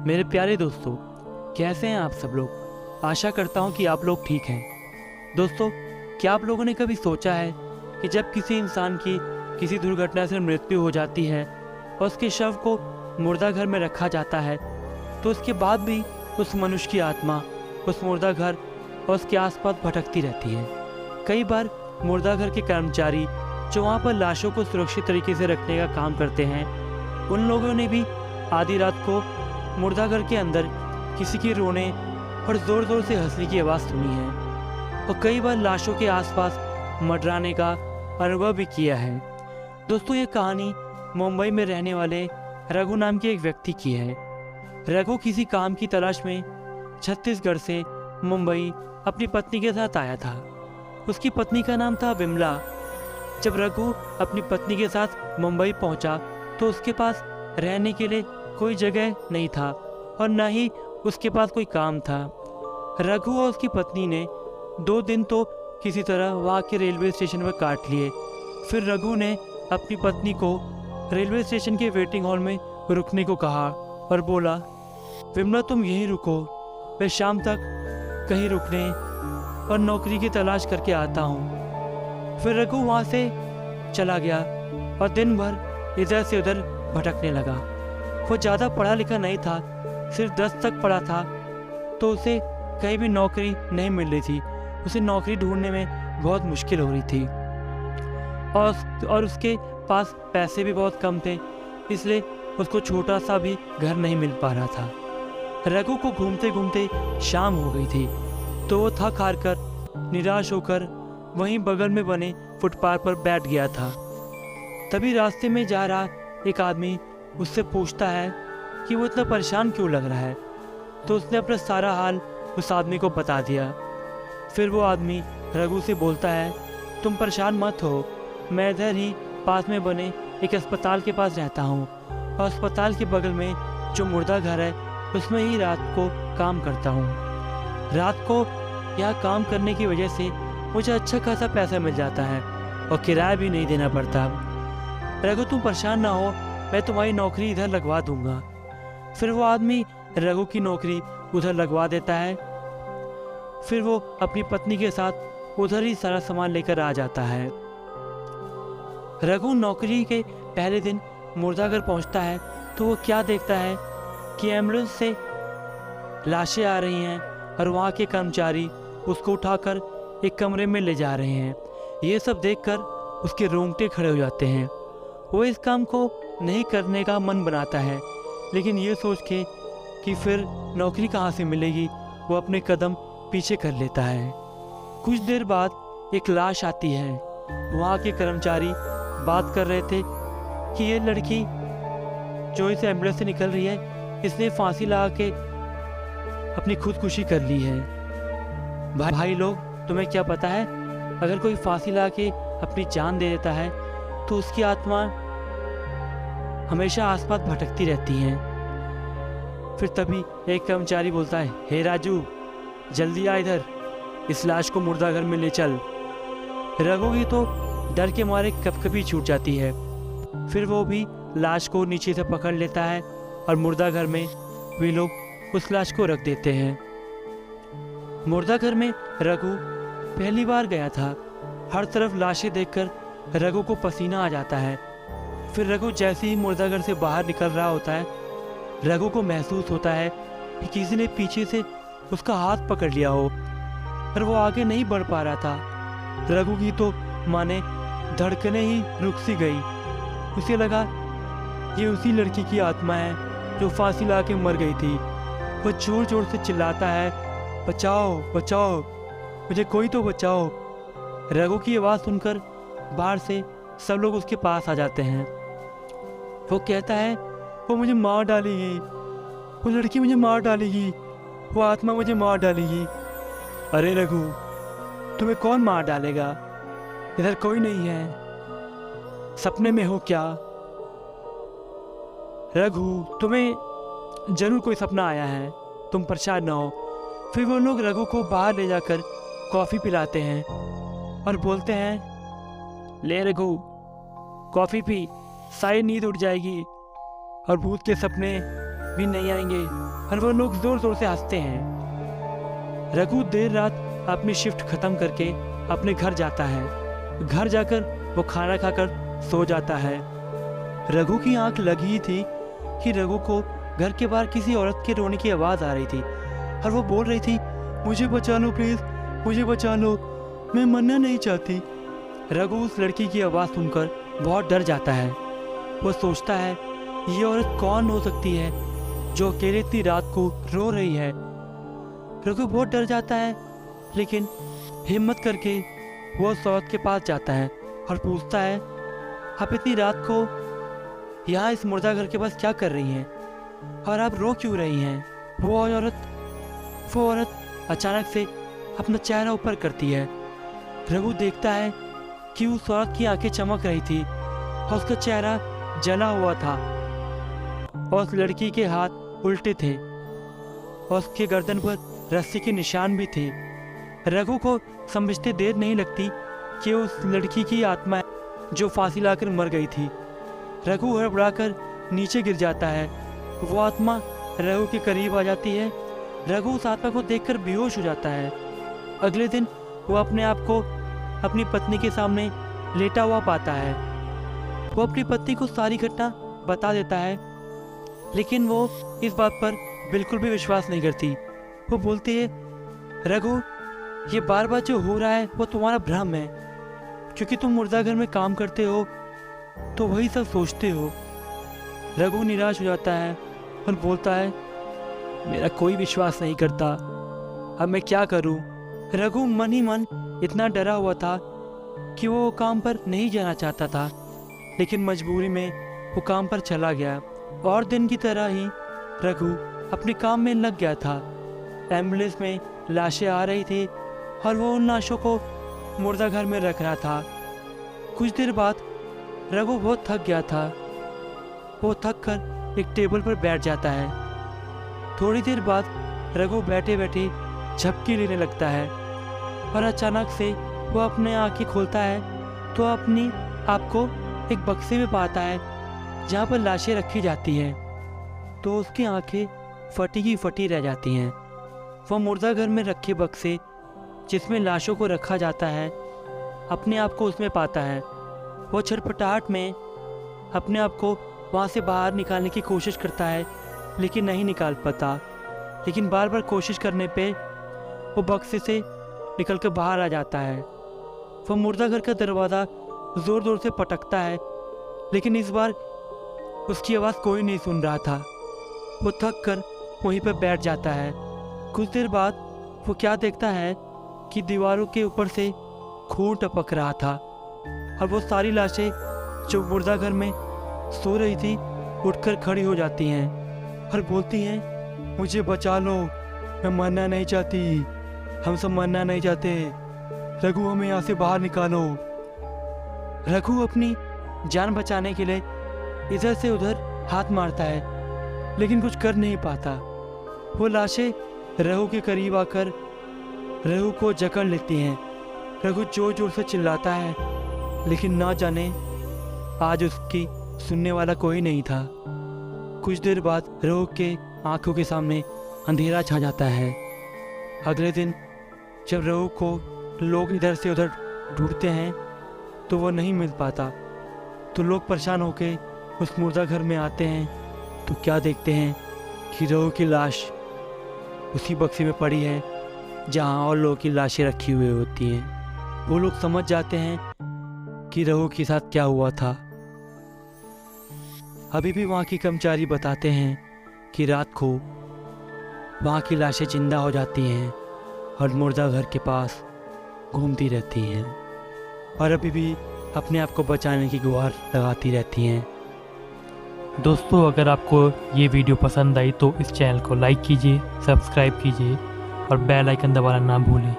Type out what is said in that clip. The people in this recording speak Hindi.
मेरे प्यारे दोस्तों, कैसे हैं आप सब लोग। आशा करता हूं कि आप लोग ठीक हैं। दोस्तों, क्या आप लोगों ने कभी सोचा है कि जब किसी इंसान की किसी दुर्घटना से मृत्यु हो जाती है और उसके शव को मुर्दा घर में रखा जाता है, तो उसके बाद भी उस मनुष्य की आत्मा उस मुर्दा घर और उसके आसपास भटकती रहती है। कई बार मुर्दा घर के कर्मचारी जो वहाँ पर लाशों को सुरक्षित तरीके से रखने का काम करते हैं, उन लोगों ने भी आधी रात को मुर्दा घर के अंदर किसी के रोने और ज़ोर ज़ोर से हंसने की आवाज़ सुनी है और कई बार लाशों के आसपास मंडराने का अनुभव भी किया है। दोस्तों, ये कहानी मुंबई में रहने वाले रघु नाम के एक व्यक्ति की है। रघु किसी काम की तलाश में छत्तीसगढ़ से मुंबई अपनी पत्नी के साथ आया था। उसकी पत्नी का नाम था विमला। जब रघु अपनी पत्नी के साथ मुंबई पहुंचा तो उसके पास रहने के लिए कोई जगह नहीं था और न ही उसके पास कोई काम था। रघु और उसकी पत्नी ने 2 दिन तो किसी तरह वहाँ के रेलवे स्टेशन पर काट लिए। फिर रघु ने अपनी पत्नी को रेलवे स्टेशन के वेटिंग हॉल में रुकने को कहा और बोला, विमला तुम यहीं रुको, मैं शाम तक कहीं रुकने और नौकरी की तलाश करके आता हूँ। फिर रघु वहाँ से चला गया और दिन भर इधर से उधर भटकने लगा। वो ज़्यादा पढ़ा लिखा नहीं था, सिर्फ 10 तक पढ़ा था, तो उसे कहीं भी नौकरी नहीं मिल रही थी। उसे नौकरी ढूंढने में बहुत मुश्किल हो रही थी और उसके पास पैसे भी बहुत कम थे, इसलिए उसको छोटा सा भी घर नहीं मिल पा रहा था। रघु को घूमते घूमते शाम हो गई थी, तो वो थक हार कर निराश होकर वहीं बगल में बने फुटपाथ पर बैठ गया था। तभी रास्ते में जा रहा एक आदमी उससे पूछता है कि वो इतना परेशान क्यों लग रहा है। तो उसने अपना सारा हाल उस आदमी को बता दिया। फिर वो आदमी रघु से बोलता है, तुम परेशान मत हो, मैं इधर ही पास में बने एक अस्पताल के पास रहता हूँ और अस्पताल के बगल में जो मुर्दा घर है उसमें ही रात को काम करता हूँ। रात को यहाँ काम करने की वजह से मुझे अच्छा खासा पैसा मिल जाता है और किराया भी नहीं देना पड़ता। रघु तुम परेशान ना हो, मैं तुम्हारी नौकरी इधर लगवा दूंगा। फिर वो आदमी रघु की नौकरी उधर लगवा देता है। फिर वो अपनी पत्नी के साथ उधर ही सारा सामान लेकर आ जाता है। रघु नौकरी के पहले दिन मुर्दाघर पहुंचता है तो वो क्या देखता है कि एम्बुलेंस से लाशें आ रही हैं और वहाँ के कर्मचारी उसको उठाकर एक कमरे में ले जा रहे हैं। ये सब देखकर उसके रोंगटे खड़े हो जाते हैं। वो इस काम को नहीं करने का मन बनाता है, लेकिन ये सोच के कि फिर नौकरी कहाँ से मिलेगी, वो अपने कदम पीछे कर लेता है। कुछ देर बाद एक लाश आती है। वहाँ के कर्मचारी बात कर रहे थे कि ये लड़की जो इस एम्बुलेंस से निकल रही है, इसने फांसी लगा के अपनी खुदकुशी कर ली है। भाई लोग, तुम्हें क्या पता है, अगर कोई फांसी लगा के अपनी जान दे देता है तो उसकी आत्मा हमेशा आसपास भटकती रहती है। फिर तभी एक कर्मचारी बोलता है, हे राजू, जल्दी आ इधर, इस लाश को मुर्दा घर में ले चल। रघु की तो डर के मारे कपकपी छूट जाती है। फिर वो भी लाश को नीचे से पकड़ लेता है और मुर्दा घर में वे लोग उस लाश को रख देते हैं। मुर्दा घर में रघु पहली बार गया था। हर तरफ लाशें देखकर रघु को पसीना आ जाता है। फिर रघु जैसे ही मुर्दा घर से बाहर निकल रहा होता है, रघु को महसूस होता है कि किसी ने पीछे से उसका हाथ पकड़ लिया हो, पर वो आगे नहीं बढ़ पा रहा था। रघु की तो माने धड़कने ही रुक सी गई। उसे लगा ये उसी लड़की की आत्मा है जो फांसी लगा के मर गई थी। वो जोर जोर से चिल्लाता है, बचाओ बचाओ, मुझे कोई तो बचाओ। रघु की आवाज़ सुनकर बाहर से सब लोग उसके पास आ जाते हैं। वो कहता है, वो मुझे मार डालेगी, वो लड़की मुझे मार डालेगी, वो आत्मा मुझे मार डालेगी। अरे रघु, तुम्हें कौन मार डालेगा, इधर कोई नहीं है, सपने में हो क्या? रघु, तुम्हें जरूर कोई सपना आया है, तुम परेशान ना हो। फिर वो लोग रघु को बाहर ले जाकर कॉफ़ी पिलाते हैं और बोलते हैं, ले रघु, कॉफ़ी पी, सारी नींद उड़ जाएगी और भूत के सपने भी नहीं आएंगे। और वो लोग जोर जोर से हंसते हैं। रघु देर रात अपनी शिफ्ट खत्म करके अपने घर जाता है। घर जाकर वो खाना खाकर सो जाता है। रघु की आंख लगी ही थी कि रघु को घर के बाहर किसी औरत के रोने की आवाज़ आ रही थी और वो बोल रही थी, मुझे बचा लो प्लीज़, मुझे बचा लो, मैं मरना नहीं चाहती। रघु उस लड़की की आवाज़ सुनकर बहुत डर जाता है। वो सोचता है ये औरत कौन हो सकती है जो अकेले इतनी रात को रो रही है। रघु बहुत डर जाता है, लेकिन हिम्मत करके वो उस औरत के पास जाता है और पूछता है, आप इतनी रात को यहाँ इस मुर्दा घर के पास क्या कर रही हैं और आप रो क्यों रही हैं? वो औरत अचानक से अपना चेहरा ऊपर करती है। रघु देखता है कि उस औरत की आंखें चमक रही थी और उसका चेहरा जला हुआ था और उस लड़की के हाथ उल्टे थे और उसके गर्दन पर रस्सी के निशान भी थे। रघु को समझते देर नहीं लगती कि उस लड़की की आत्मा है जो फांसी लाकर मर गई थी। रघु हड़बड़ाकर नीचे गिर जाता है। वो आत्मा रघु के करीब आ जाती है। रघु उस आत्मा को देखकर बेहोश हो जाता है। अगले दिन वो अपने आप को अपनी पत्नी के सामने लेटा हुआ पाता है। वो अपनी पत्नी को सारी घटना बता देता है, लेकिन वो इस बात पर बिल्कुल भी विश्वास नहीं करती। वो बोलती है, रघु ये बार बार जो हो रहा है वो तुम्हारा भ्रम है, क्योंकि तुम मुर्दा घर में काम करते हो तो वही सब सोचते हो। रघु निराश हो जाता है और बोलता है, मेरा कोई विश्वास नहीं करता, अब मैं क्या करूं? रघु मन ही मन इतना डरा हुआ था कि वो काम पर नहीं जाना चाहता था, लेकिन मजबूरी में वो काम पर चला गया। और दिन की तरह ही रघु अपने काम में लग गया था। एम्बुलेंस में लाशें आ रही थी और वो उन लाशों को मुर्दा घर में रख रहा था। कुछ देर बाद रघु बहुत थक गया था। वो थक कर एक टेबल पर बैठ जाता है। थोड़ी देर बाद रघु बैठे बैठे झपकी लेने लगता है और अचानक से वो अपने आंखें खोलता है तो अपनी आप को एक बक्से में पाता है जहाँ पर लाशें रखी जाती हैं। तो उसकी आंखें फटी की फटी रह जाती हैं। वो मुर्दा घर में रखे बक्से जिसमें लाशों को रखा जाता है अपने आप को उसमें पाता है। वो छटपटाहट में अपने आप को वहाँ से बाहर निकालने की कोशिश करता है, लेकिन नहीं निकाल पाता। लेकिन बार बार कोशिश करने पे वो बक्से से निकल कर बाहर आ जाता है। वो मुर्दा घर का दरवाज़ा ज़ोर ज़ोर से पटकता है, लेकिन इस बार उसकी आवाज़ कोई नहीं सुन रहा था। वो थक कर वहीं पर बैठ जाता है। कुछ देर बाद वो क्या देखता है कि दीवारों के ऊपर से खून टपक रहा था और वो सारी लाशें जो मुर्दा घर में सो रही थी उठकर खड़ी हो जाती हैं और बोलती हैं, मुझे बचा लो, मैं मरना नहीं चाहती, हम सब मरना नहीं चाहते, रघु हमें यहाँ से बाहर निकालो। रघु अपनी जान बचाने के लिए इधर से उधर हाथ मारता है, लेकिन कुछ कर नहीं पाता। वो लाशें रघु के करीब आकर रघु को जकड़ लेती हैं। रघु जोर जोर से चिल्लाता है, लेकिन ना जाने आज उसकी सुनने वाला कोई नहीं था। कुछ देर बाद रघु के आंखों के सामने अंधेरा छा जाता है। अगले दिन जब रघु को लोग इधर से उधर ढूंढते हैं तो वो नहीं मिल पाता। तो लोग परेशान होकर उस मुर्दा घर में आते हैं तो क्या देखते हैं कि रघु की लाश उसी बक्से में पड़ी है जहाँ और लोगों की लाशें रखी हुई होती हैं। वो लोग समझ जाते हैं कि रघु के साथ क्या हुआ था। अभी भी वहाँ की कर्मचारी बताते हैं कि रात को वहाँ की लाशें जिंदा हो जाती हैं और मुर्दा घर के पास घूमती रहती हैं और अभी भी अपने आप को बचाने की गुहार लगाती रहती हैं। दोस्तों, अगर आपको ये वीडियो पसंद आई तो इस चैनल को लाइक कीजिए, सब्सक्राइब कीजिए और बेल आइकन दबाना ना भूलें।